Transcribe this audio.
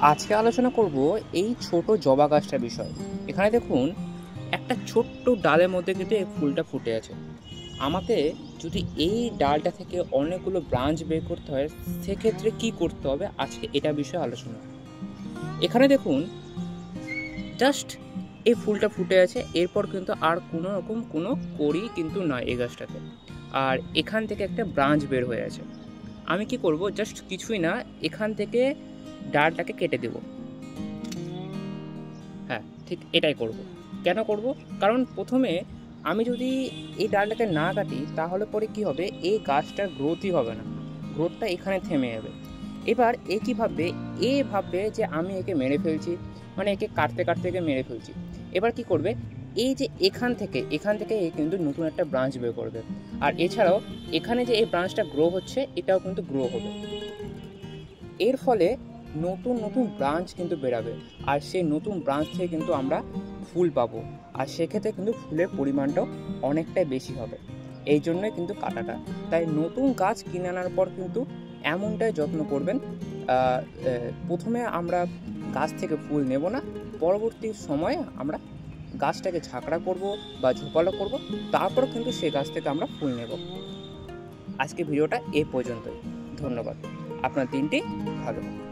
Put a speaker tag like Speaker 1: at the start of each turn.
Speaker 1: আজকে আলোচনা করব এই ছোট জবা গাছটার বিষয়। এখানে দেখুন একটা ছোট্ট ডালের মধ্যে কিন্তু এই ফুলটা ফুটে আছে। আমাকে যদি এই ডালটা থেকে অনেকগুলো ব্রাঞ্চ বের করতে হয়, সেক্ষেত্রে কি করতে হবে আজকে এটা বিষয়ে আলোচনা। এখানে দেখুন জাস্ট এই ফুলটা ফুটে আছে, এরপর কিন্তু আর কোনো রকম কোনো কড়ি কিন্তু নয় এই গাছটাতে। আর এখান থেকে একটা ব্রাঞ্চ বের হয়ে আছে। আমি কি করব, জাস্ট কিছুই না, এখান থেকে ডালটাকে কেটে দেবো। হ্যাঁ, ঠিক এটাই করব। কেন করব? কারণ প্রথমে আমি যদি এই ডালটাকে না কাটি তাহলে পরে কি হবে, এই গাছটার গ্রোথই হবে না, গ্রোথটা এখানে থেমে যাবে। এবার এ কী ভাববে, এ ভাববে যে আমি একে মেরে ফেলছি, মানে একে কাটতে কাটতে একে মেরে ফেলছি। এবার কি করবে, এই যে এখান থেকে এ কিন্তু নতুন একটা ব্রাঞ্চ বের করবে। আর এছাড়াও এখানে যে এই ব্রাঞ্চটা গ্রো হচ্ছে, এটাও কিন্তু গ্রো হবে। এর ফলে নতুন নতুন ব্রাঞ্চ কিন্তু বেরাবে, আর সেই নতুন ব্রাঞ্চ থেকে কিন্তু আমরা ফুল পাবো। আর সেক্ষেত্রে কিন্তু ফুলের পরিমাণটাও অনেকটাই বেশি হবে। এই জন্যই কিন্তু কাটাটা। তাই নতুন গাছ কিনে আনার পর কিন্তু এমনটাই যত্ন করবেন, প্রথমে আমরা গাছ থেকে ফুল নেব না, পরবর্তী সময়ে আমরা গাছটাকে ঝাঁকড়া করব বা ঝোপালো করব, তারপর কিন্তু সেই গাছ থেকে আমরা ফুল নেব। আজকে ভিডিওটা এ পর্যন্তই। ধন্যবাদ। আপনার দিনটি ভালো হোক।